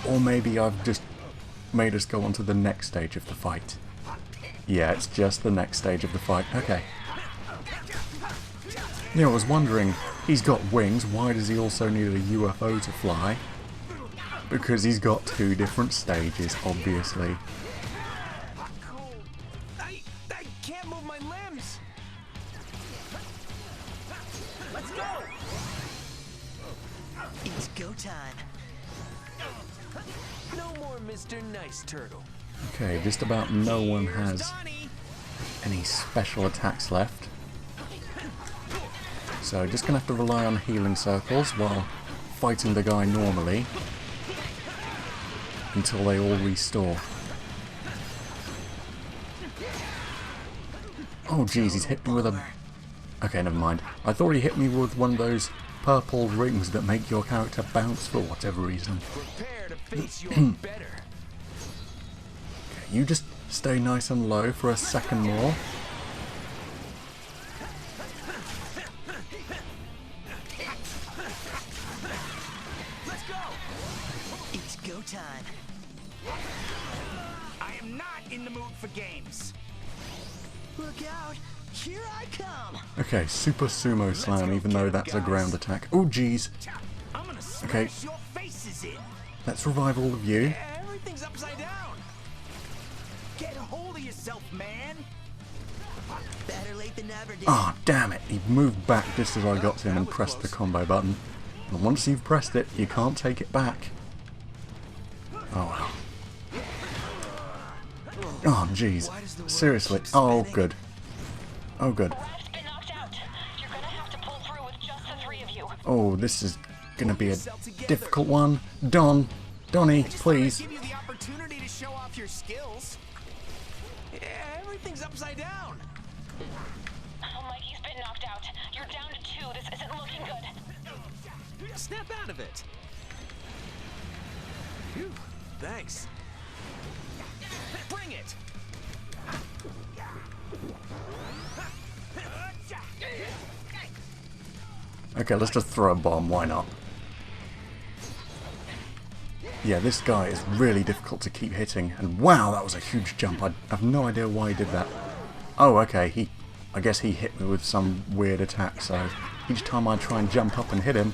Or maybe I've just made us go on to the next stage of the fight. Yeah, it's just the next stage of the fight. Okay. Yeah, I was wondering, he's got wings, why does he also need a UFO to fly? Because he's got two different stages, obviously. I can't move my limbs. Let's go. It's go time. No more Mr. Nice Turtle. Okay, just about no one has any special attacks left. So just gonna have to rely on healing circles while fighting the guy normally until they all restore. Oh jeez, he's hit me with a... Okay, never mind. I thought he hit me with one of those purple rings that make your character bounce for whatever reason. Prepare to face your better. Okay, you just stay nice and low for a second more. Let's go. It's go time. I am not in the mood for games. Look out. Here I come. Okay, super sumo slam, even though that's a ground attack. Oh jeez. Okay. Let's revive all of you. Everything's upside down. Get a hold of yourself, man. Better late than never, dude. Ah, damn it. He moved back just as I got to him and pressed the combo button. And once you've pressed it, you can't take it back. Oh well. Oh jeez. Seriously. Oh good. Oh good. Oh, this is gonna be a difficult one. Donnie, please. Give you the opportunity to show off your skills. Yeah, everything's upside down. Oh, Mikey's been knocked out. You're down to 2. This isn't looking good. Snap out of it. Phew, thanks. Bring it. Okay, let's just throw a bomb, why not? Yeah, this guy is really difficult to keep hitting, and wow, that was a huge jump. I have no idea why he did that. Oh, okay, I guess he hit me with some weird attack, so each time I try and jump up and hit him,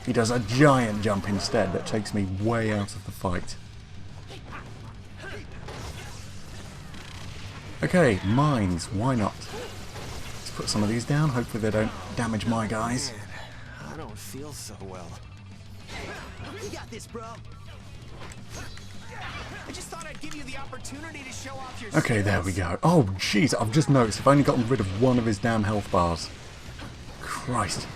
he does a giant jump instead that takes me way out of the fight. Okay, mines, why not? Let's put some of these down, hopefully they don't damage my guys. I don't feel so well. You got this, bro. I just thought I'd give you the opportunity to show off your Okay, there we go. Oh, jeez, I've just noticed I've only gotten rid of one of his damn health bars. Christ.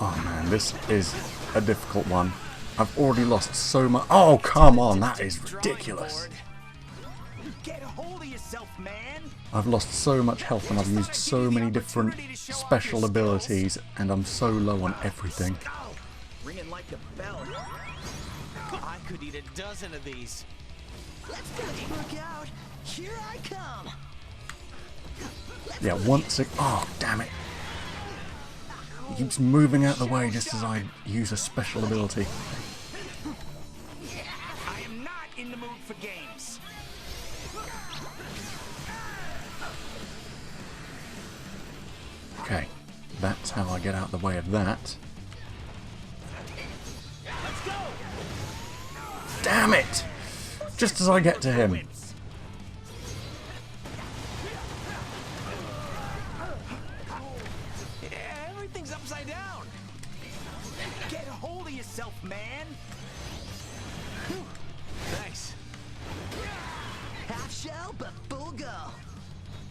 Oh man, this is a difficult one. I've already lost so much. Oh, come on, that is ridiculous. Get a hold of yourself, man. I've lost so much health and I've used so many different special abilities and I'm so low on everything. Ringing like a bell. I could eat a dozen of these. Let's go. Look out. Here I come. Yeah, once it... Oh, damn it. He keeps moving out of the way just as I use a special ability. I am not in the mood for games. Okay, that's how I get out of the way of that. Let's go. Damn it! Just as I get to him. Yeah, everything's upside down. Get a hold of yourself, man. Whew. Nice. Half shell, but full go.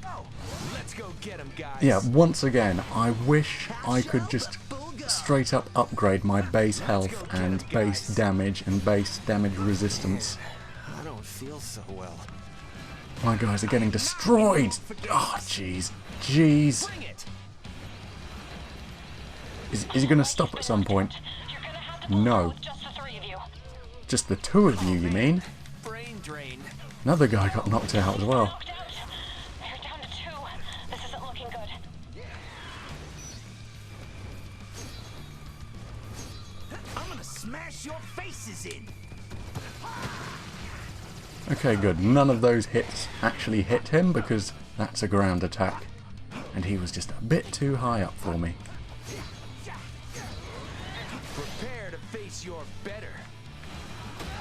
Oh, let's go get him, guys. Yeah, once again, I wish I could just straight up upgrade my base health and base damage and base damage resistance. I don't feel so well. My guys are getting destroyed! Oh, jeez. Jeez. Bring it. Is he going to stop at some point? You're gonna have to pull No. through with just the 3 of you. Just the 2 of you, you mean? Brain drain. Another guy got knocked out as well. Knocked out. You're down to 2. This isn't looking good. smash your faces in. Okay, good. None of those hits actually hit him because that's a ground attack. And he was just a bit too high up for me. Prepare to face your better.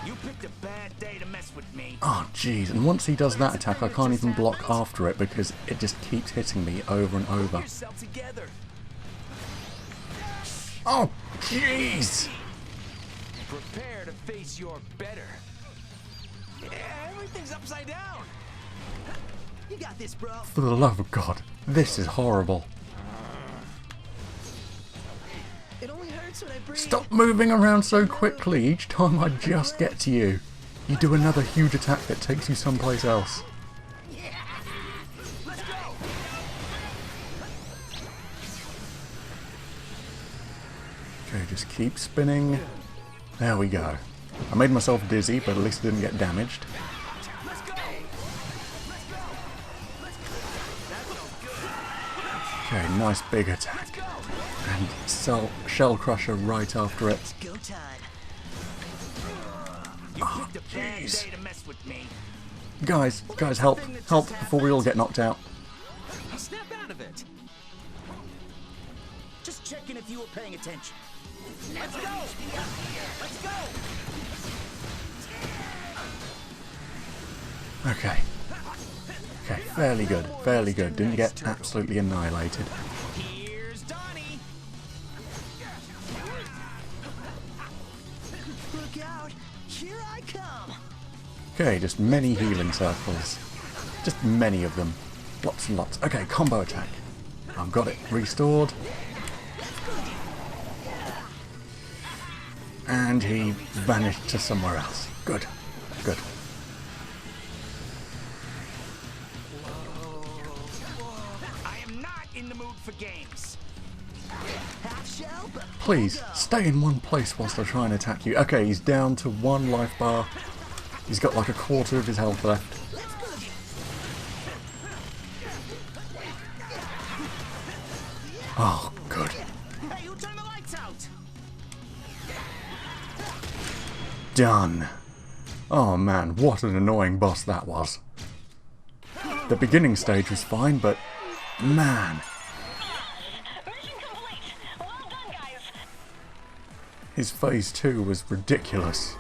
You picked a bad day to mess with me. Oh, jeez. And once he does that attack, I can't even block after it because it just keeps hitting me over and over. Yourself together. Oh, jeez! Prepare to face your better. Yeah, everything's upside down. You got this, bro. For the love of God, this is horrible. It only hurts when I breathe. Stop moving around so quickly. Each time I just get to you, you do another huge attack that takes you someplace else. Let's go. Okay, just keep spinning. There we go. I made myself dizzy, but at least I didn't get damaged. Let's go. Let's go. Let's go. That felt good. Okay, nice big attack. And Shell Crusher right after it. Go time. You picked a bad jeez. day to mess with me. Guys, help, help before we all get knocked out. Snap out of it. Just checking if you were paying attention. Let's go. Let's go. Okay. Okay, fairly good, fairly good. Didn't get absolutely annihilated. Here's Donnie. Look out. Here I come. Okay, just many healing circles. Just many of them. Lots and lots. Okay, combo attack. I've got it restored. And he vanished to somewhere else. Good. Good. I am not in the mood for games. Half shell, but Please, stay in one place whilst I try and attack you. Okay, he's down to 1 life bar. He's got like a quarter of his health left. Oh, good. hey, who turned the lights out? Done. Oh man, what an annoying boss that was. The beginning stage was fine, but man, Mission complete. Well done, guys. his phase 2 was ridiculous.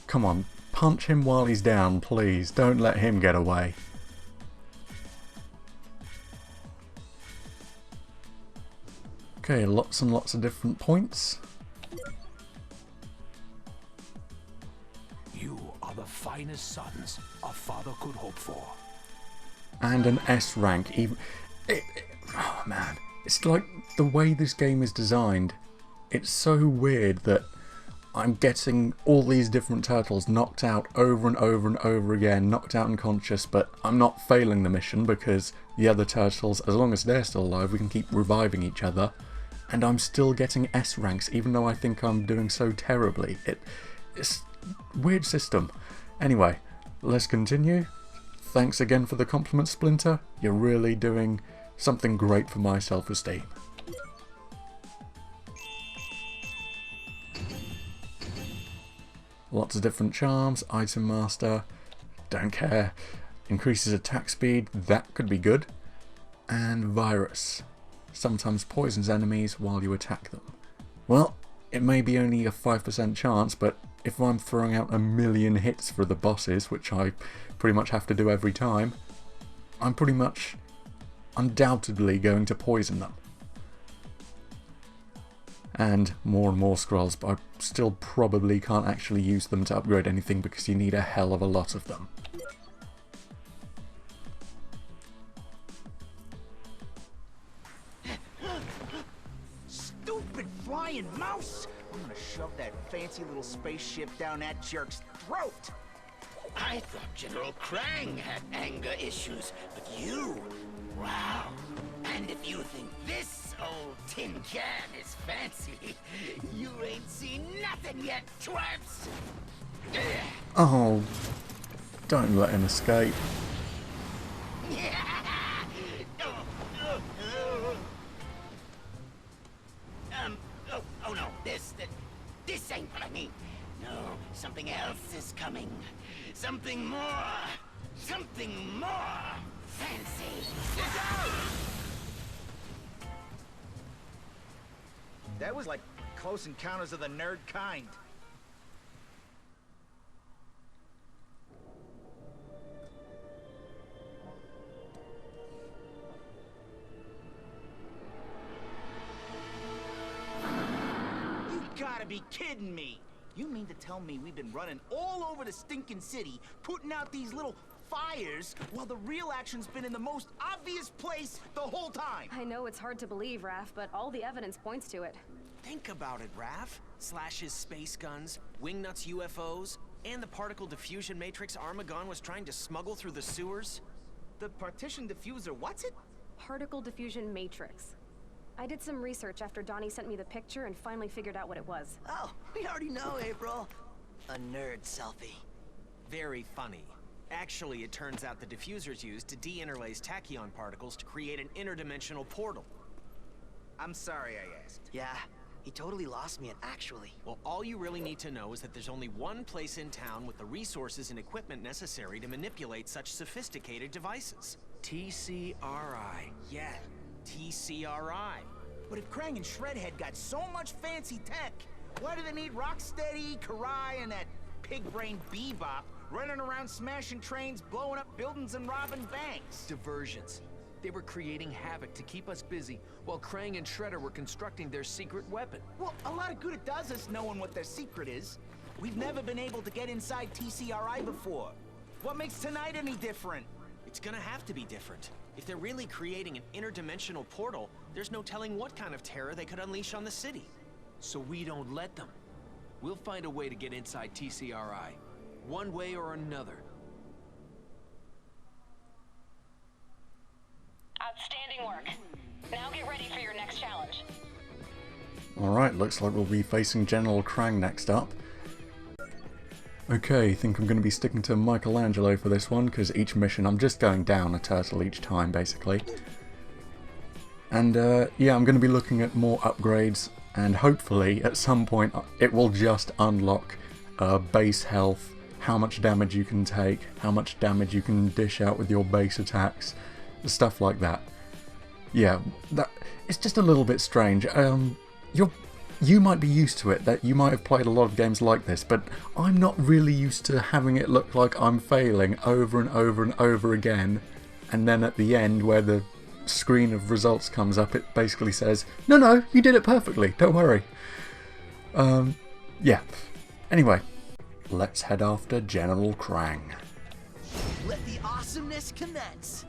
Come on, punch him while he's down, please. Don't let him get away. Okay, lots and lots of different points. You are the finest sons a father could hope for. And an S rank. Even oh man, it's like the way this game is designed. It's so weird that I'm getting all these different turtles knocked out over and over and over again, knocked out unconscious, but I'm not failing the mission because the other turtles, as long as they're still alive, we can keep reviving each other. And I'm still getting S ranks, even though I think I'm doing so terribly. It's a weird system. Anyway, let's continue. Thanks again for the compliment, Splinter. You're really doing something great for my self-esteem. Lots of different charms. Item Master. Don't care. Increases attack speed. That could be good. And Virus. Sometimes poisons enemies while you attack them. Well, it may be only a 5% chance, but if I'm throwing out 1,000,000 hits for the bosses, which I pretty much have to do every time, I'm pretty much undoubtedly going to poison them. And more scrolls, but I still probably can't actually use them to upgrade anything because you need a hell of a lot of them. Stupid flying mouse! I'm gonna shove that fancy little spaceship down that jerk's throat! I thought General Krang had anger issues, but you, wow. And if you think this old tin can is fancy, you ain't seen nothing yet, twerps! Oh, don't let him escape. Oh no. This ain't what I mean. No, something else is coming. Something more fancy. Look out! That was like Close Encounters of the Nerd kind. You gotta be kidding me! You mean to tell me we've been running all over the stinking city, putting out these little fires, while the real action's been in the most obvious place the whole time? I know it's hard to believe, Raph, but all the evidence points to it. Think about it, Raph. Slash's space guns, Wingnut's UFOs, and the particle diffusion matrix Armagon was trying to smuggle through the sewers. The partition diffuser, what's it? Particle diffusion matrix. I did some research after Donnie sent me the picture and finally figured out what it was. Oh, we already know, April. A nerd selfie. Very funny. Actually, it turns out the diffuser's used to de-interlace tachyon particles to create an interdimensional portal. I'm sorry I asked. Yeah, he totally lost me at actually. Well, all you really need to know is that there's only one place in town with the resources and equipment necessary to manipulate such sophisticated devices. TCRI. Yeah, TCRI. But if Krang and Shredhead got so much fancy tech, why do they need Rocksteady, Karai, and that pig-brained Bebop running around smashing trains, blowing up buildings, and robbing banks? Diversions. They were creating havoc to keep us busy, while Krang and Shredder were constructing their secret weapon. Well, a lot of good it does us knowing what their secret is. We've never been able to get inside TCRI before. What makes tonight any different? It's gonna have to be different. If they're really creating an interdimensional portal, there's no telling what kind of terror they could unleash on the city. So we don't let them. We'll find a way to get inside TCRI. One way or another. Outstanding work. Now get ready for your next challenge. Alright, looks like we'll be facing General Krang next up. Okay, I think I'm going to be sticking to Michelangelo for this one, because each mission I'm just going down a turtle each time, basically. And yeah, I'm going to be looking at more upgrades, and hopefully at some point it will just unlock base health, how much damage you can take, how much damage you can dish out with your base attacks, stuff like that. Yeah, it's just a little bit strange. You might be used to it, that you might have played a lot of games like this, but I'm not really used to having it look like I'm failing over and over and over again, and then at the end where the screen of results comes up, it basically says, no, you did it perfectly, don't worry. Yeah. Anyway, let's head after General Krang. Let the awesomeness commence.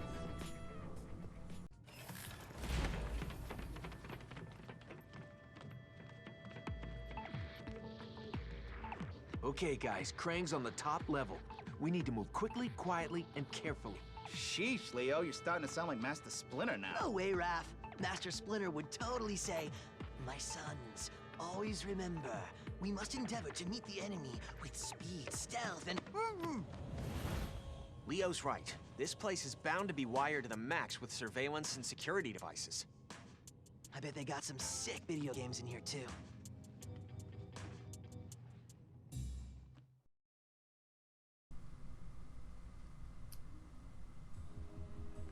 Okay, guys, Krang's on the top level. We need to move quickly, quietly, and carefully. Sheesh, Leo, you're starting to sound like Master Splinter now. No way, Raph. Master Splinter would totally say, "My sons, always remember, we must endeavor to meet the enemy with speed, stealth, and..." Leo's right. This place is bound to be wired to the max with surveillance and security devices. I bet they got some sick video games in here, too.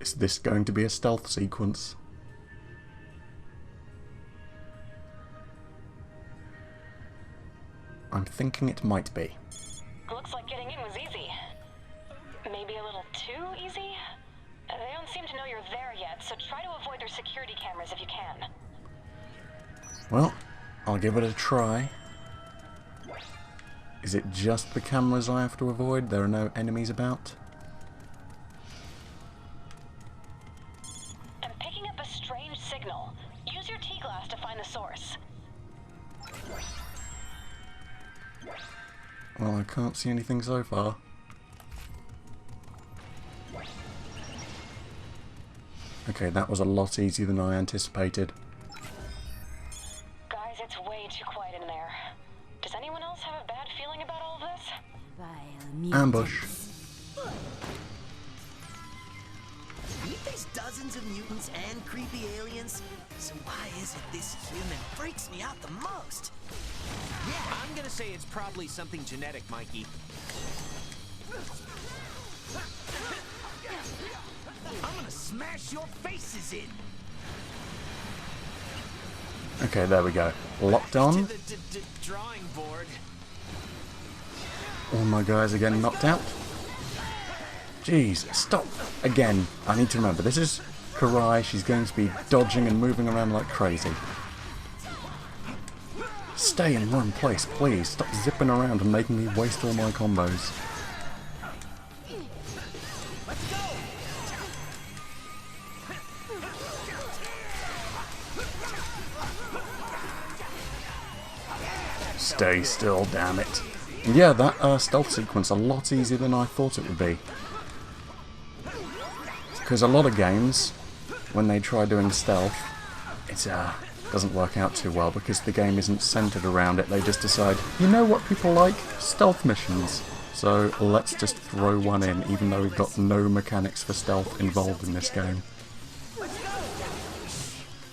Is this going to be a stealth sequence? I'm thinking it might be. Looks like getting in was easy. Maybe a little too easy? They don't seem to know you're there yet, so try to avoid their security cameras if you can. Well, I'll give it a try. Is it just the cameras I have to avoid? There are no enemies about? I'm picking up a strange signal. Use your T-glass to find the source. Well, I can't see anything so far. Okay, that was a lot easier than I anticipated. Guys, it's way too quiet in there. Does anyone else have a bad feeling about all of this? Ambush. We face dozens of mutants and creepy aliens, so why is it this human freaks me out the most? gonna say it's probably something genetic, Mikey. I'm gonna smash your faces in. Okay, there we go. Locked on. To the drawing board. All my guys are getting knocked out. Jeez, stop. Again, I need to remember, this is Karai. She's going to be dodging and moving around like crazy. Stay in one place, please. Stop zipping around and making me waste all my combos. Stay still, damn it. And yeah, that stealth sequence a lot easier than I thought it would be. Because a lot of games, when they try doing stealth, it doesn't work out too well because the game isn't centered around it. They just decide, you know what people like? Stealth missions. So let's just throw one in, even though we've got no mechanics for stealth involved in this game.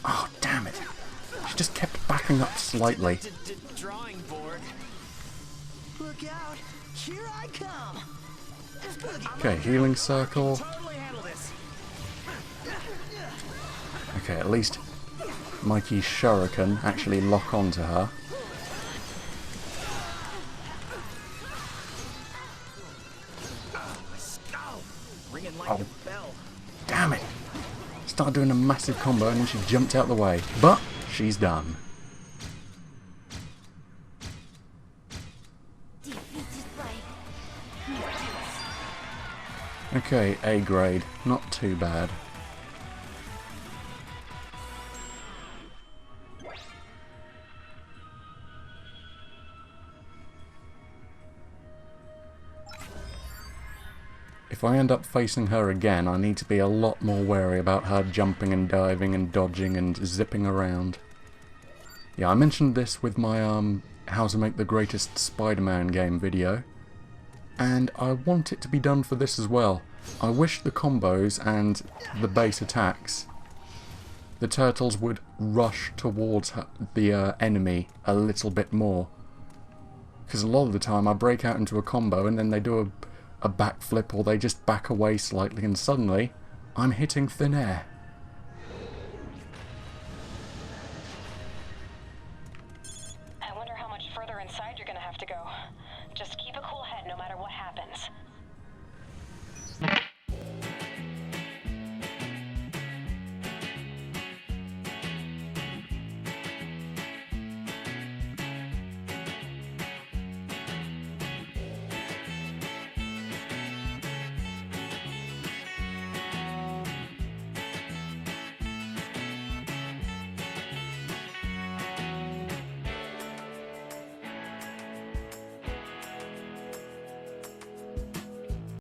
Oh, damn it. She just kept backing up slightly. Drawing board. Look out! Here I come! Okay, healing circle. Totally handle this. Okay, at least Mikey's shuriken actually lock onto her. Ringing like Oh. a bell. Damn it! Started doing a massive combo and then she jumped out the way. But she's done. Okay, A grade. Not too bad. If I end up facing her again, I need to be a lot more wary about her jumping and diving and dodging and zipping around. Yeah, I mentioned this with my How to Make the Greatest Spider-Man game video, and I want it to be done for this as well. I wish the combos and the base attacks, the turtles would rush towards the enemy a little bit more. Because a lot of the time I break out into a combo and then they do a backflip or they just back away slightly and suddenly I'm hitting thin air. I wonder how much further inside you're gonna have to go. Just keep a cool head no matter what happens.